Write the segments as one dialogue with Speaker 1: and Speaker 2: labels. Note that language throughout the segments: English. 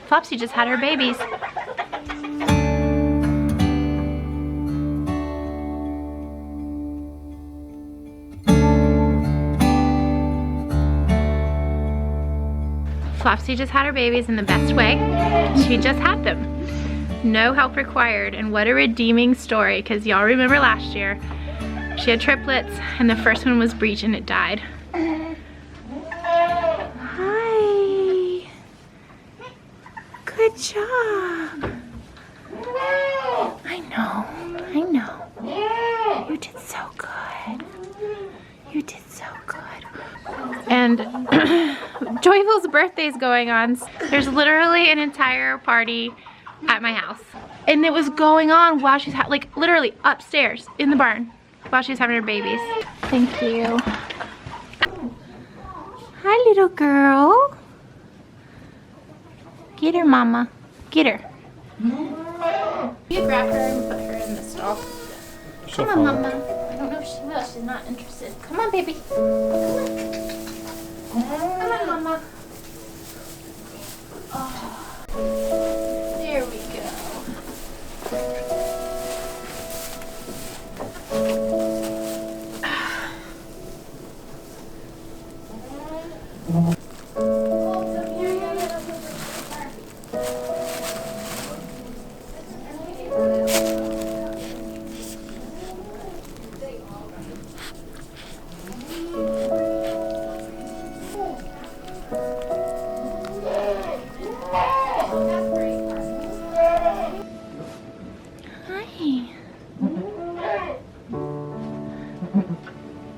Speaker 1: Flopsy just had her babies. Flopsy just had her babies in the best way. She just had them. No help required, and what a redeeming story, because y'all remember last year, she had triplets, and the first one was breech and it died. Hi. Good job. I know. You did so good. You did so good. And Joyful's birthday's going on. There's literally an entire party at my house. And it was going on while she's like literally upstairs in the barn while she's having her babies. Thank you. Hi, little girl. Get her, mama. Get her. You grab her and put her in the stall. Come on, mama. I don't know if she will. She's not interested. Come on, baby. Come on, mama. Oh. There we go.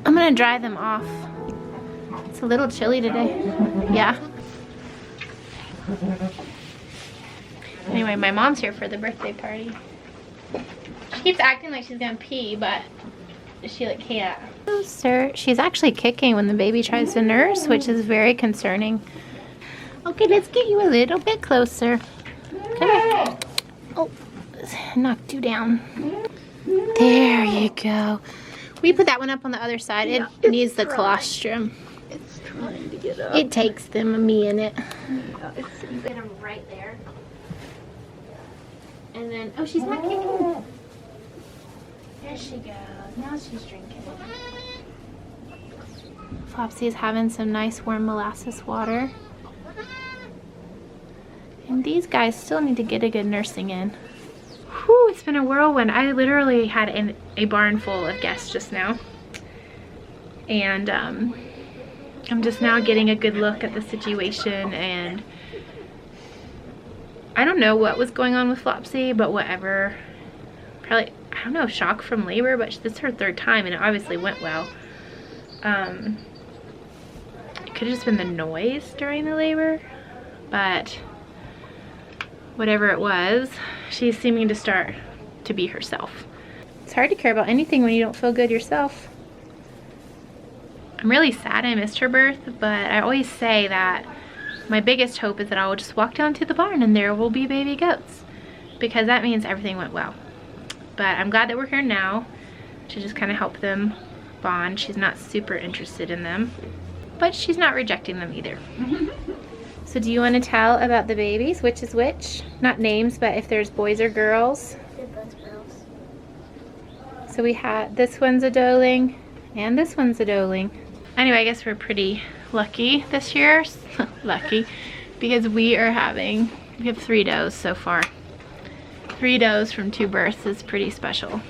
Speaker 1: I'm gonna dry them off. It's a little chilly today. Yeah. Anyway, my mom's here for the birthday party. She keeps acting like she's gonna pee, but she like can't. Oh, sir. She's actually kicking when the baby tries to nurse, which is very concerning. Okay, let's get you a little bit closer. Come here. Oh, knocked you down. There you go. We put that one up on the other side. It needs the colostrum.
Speaker 2: It's trying to get up.
Speaker 1: It takes them a minute.
Speaker 2: Yeah,
Speaker 1: Get them right there. And then, oh, she's not kicking. There she goes. Now she's drinking. Flopsy is having some nice warm molasses water. And these guys still need to get a good nursing in. Whew, it's been a whirlwind. I literally had a barn full of guests just now. And I'm just now getting a good look at the situation, and I don't know what was going on with Flopsy, but whatever. Probably, I don't know, shock from labor, but this is her third time and it obviously went well. It could have just been the noise during the labor, but whatever it was, she's seeming to start to be herself. It's hard to care about anything when you don't feel good yourself. I'm really sad I missed her birth, but I always say that my biggest hope is that I will just walk down to the barn and there will be baby goats, because that means everything went well. But I'm glad that we're here now to just kind of help them bond. She's not super interested in them, but she's not rejecting them either. So do you want to tell about the babies? Which is which? Not names, but if there's boys or girls.
Speaker 2: They're both girls.
Speaker 1: So we had, this one's a doeling and this one's a doeling. Anyway, I guess we're pretty lucky this year. Lucky, because we have 3 does so far. 3 does from 2 births is pretty special.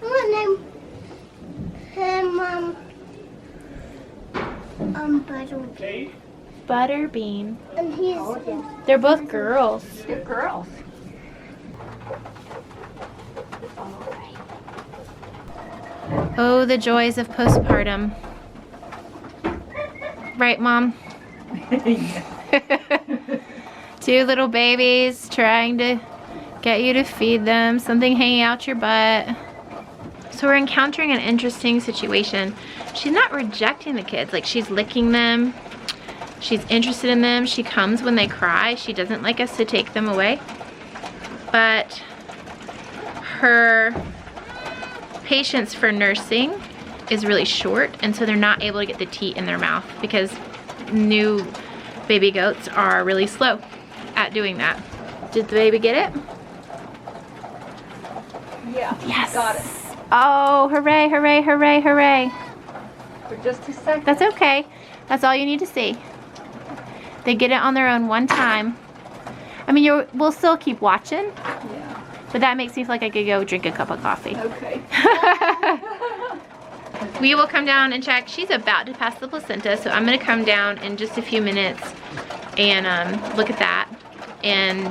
Speaker 2: I want him, Butterbean.
Speaker 1: Butterbean.
Speaker 2: And he's...
Speaker 1: They're both girls.
Speaker 2: They're girls.
Speaker 1: Oh, the joys of postpartum. Right, Mom? 2 little babies trying to get you to feed them, something hanging out your butt. So we're encountering an interesting situation. She's not rejecting the kids, like she's licking them. She's interested in them. She comes when they cry. She doesn't like us to take them away. But her patience for nursing is really short, and so they're not able to get the teat in their mouth because new baby goats are really slow at doing that. Did the baby get it?
Speaker 3: Yeah,
Speaker 1: Yes.
Speaker 3: got it.
Speaker 1: Oh, hooray, hooray, hooray, hooray.
Speaker 3: For just a second.
Speaker 1: That's okay. That's all you need to see. They get it on their own one time. I mean, we'll still keep watching,
Speaker 3: Yeah.
Speaker 1: but that makes me feel like I could go drink a cup of coffee.
Speaker 3: Okay.
Speaker 1: We will come down and check. She's about to pass the placenta, so I'm gonna come down in just a few minutes and look at that. And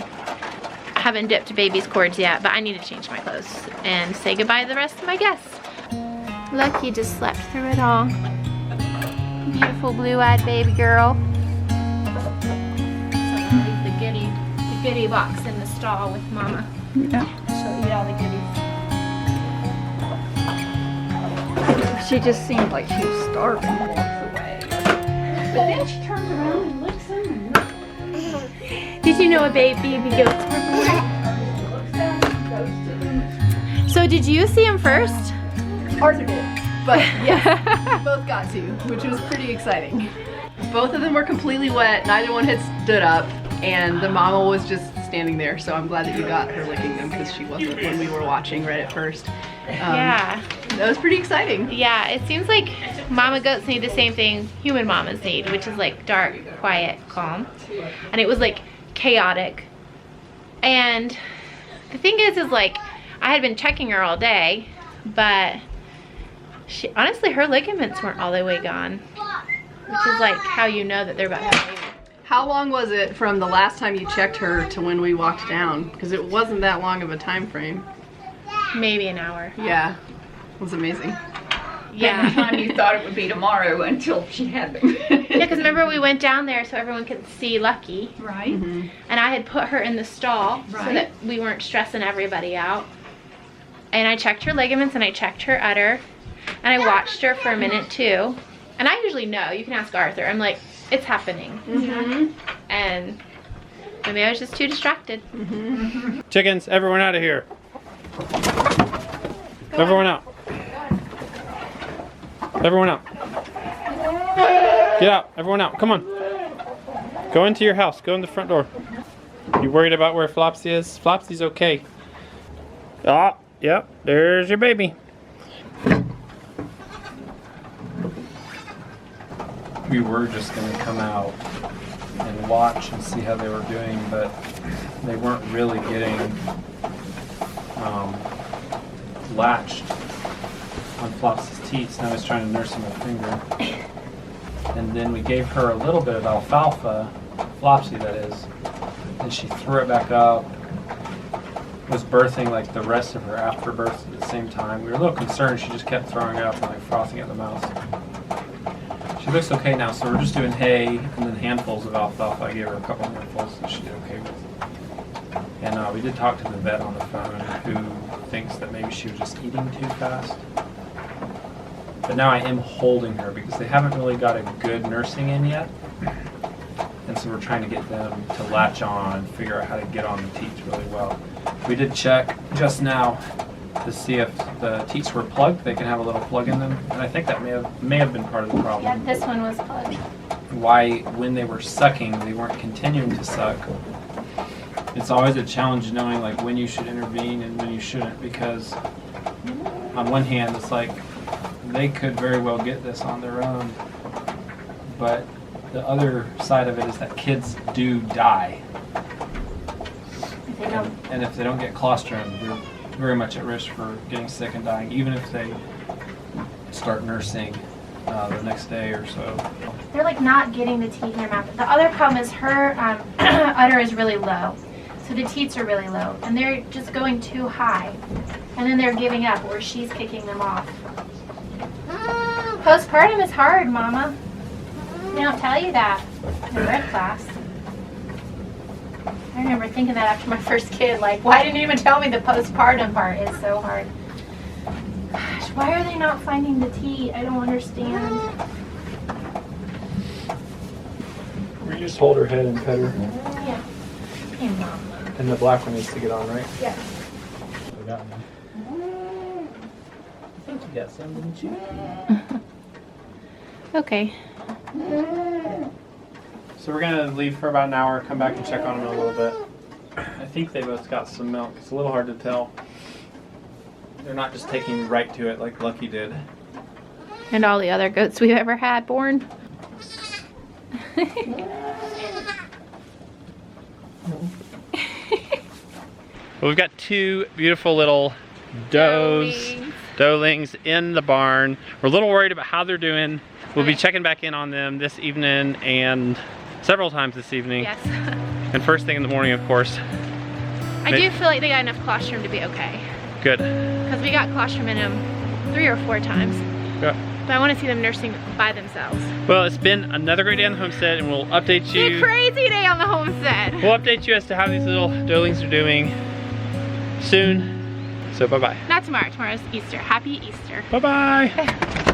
Speaker 1: I haven't dipped baby's cords yet, but I need to change my clothes and say goodbye to the rest of my guests. Look, he just slept through it all. Beautiful blue-eyed baby girl. So I'm gonna leave the goodie box in the stall with Mama.
Speaker 3: Yeah.
Speaker 1: She'll eat all the goodies.
Speaker 3: She just seemed like she was starving and walks away. But then she turns around and licks him and
Speaker 1: Did you know a baby goats were born?
Speaker 3: looks at him, goes to him.
Speaker 1: So did you see him first?
Speaker 4: Arthur did, but yes, we both got to, which was pretty exciting. Both of them were completely wet, neither one had stood up, and the mama was just standing there, so I'm glad that you got her licking them because she wasn't when we were watching right at first.
Speaker 1: Yeah.
Speaker 4: That was pretty exciting.
Speaker 1: Yeah, it seems like mama goats need the same thing human mamas need, which is like dark, quiet, calm. And it was like chaotic. And the thing is like, I had been checking her all day, but she, honestly, her ligaments weren't all the way gone, which is like how you know that they're about to have a baby.
Speaker 4: How long was it from the last time you checked her to when we walked down? Because it wasn't that long of a time frame.
Speaker 1: Maybe an hour.
Speaker 4: Yeah, it was amazing.
Speaker 3: By the
Speaker 1: Yeah.
Speaker 3: time you thought it would be tomorrow until she had them.
Speaker 1: Yeah, because remember we went down there so everyone could see Lucky.
Speaker 3: Right.
Speaker 4: Mm-hmm.
Speaker 1: And I had put her in the stall so
Speaker 3: Right.
Speaker 1: that we weren't stressing everybody out. And I checked her ligaments and I checked her udder. And I watched her for a minute too. And I usually know, you can ask Arthur. I'm like, it's happening.
Speaker 4: Mm-hmm.
Speaker 1: And maybe I was just too distracted.
Speaker 4: Mm-hmm.
Speaker 5: Chickens, everyone out of here. Everyone out. Everyone out. Get out. Everyone out. Come on. Go into your house. Go in the front door. You worried about where Flopsy is? Flopsy's okay. Ah, yep. There's your baby. We were just going to come out and watch and see how they were doing, but they weren't really getting latched on Flopsy's teats. Now he's trying to nurse him with a finger. And then we gave her a little bit of alfalfa, Flopsy that is, and she threw it back up, was birthing like the rest of her afterbirth at the same time. We were a little concerned. She just kept throwing it up and like frothing at the mouth. She looks okay now, so we're just doing hay and then handfuls of alfalfa. I gave her a couple handfuls that she did okay with. And we did talk to the vet on the phone who thinks that maybe she was just eating too fast. But now I am holding her because they haven't really got a good nursing in yet. And so we're trying to get them to latch on and figure out how to get on the teats really well. We did check just now to see if the teats were plugged. They can have a little plug in them. And I think that may have been part of the problem.
Speaker 1: Yeah, this one was plugged.
Speaker 5: Why, when they were sucking, they weren't continuing to suck. It's always a challenge knowing like when you should intervene and when you shouldn't, because on one hand it's like they could very well get this on their own, but the other side of it is that kids do die.
Speaker 1: If they don't.
Speaker 5: And if they don't get colostrum, they're very much at risk for getting sick and dying, even if they start nursing the next day or so.
Speaker 1: They're like not getting the teat in their mouth. The other problem is her udder is really low. So the teats are really low and they're just going too high. And then they're giving up or she's kicking them off. Postpartum is hard, Mama. They don't tell you that in red class. I remember thinking that after my first kid, like, why didn't you even tell me the postpartum part is so hard? Gosh, why are they not finding the teat? I don't understand.
Speaker 5: We just hold her head and pet her.
Speaker 1: Yeah. Hey, Mom.
Speaker 5: And the black one needs to get on, right?
Speaker 1: Yeah.
Speaker 5: We got one. got some, didn't you?
Speaker 1: Okay.
Speaker 5: So we're gonna leave for about an hour, come back and check on them a little bit. I think they both got some milk. It's a little hard to tell. They're not just taking right to it like Lucky did.
Speaker 1: And all the other goats we've ever had born.
Speaker 5: Well, we've got two beautiful little doelings in the barn. We're a little worried about how they're doing. We'll be checking back in on them this evening and several times this evening.
Speaker 1: Yes.
Speaker 5: And first thing in the morning, of course.
Speaker 1: I do feel like they got enough colostrum to be okay.
Speaker 5: Good.
Speaker 1: Because we got colostrum in them 3 or 4 times.
Speaker 5: Yeah.
Speaker 1: But I want to see them nursing by themselves.
Speaker 5: Well, it's been another great day on the homestead, and we'll update you.
Speaker 1: It's a crazy day on the homestead.
Speaker 5: We'll update you as to how these little doelings are doing soon. So bye-bye.
Speaker 1: Not tomorrow. Tomorrow's Easter. Happy Easter.
Speaker 5: Bye-bye.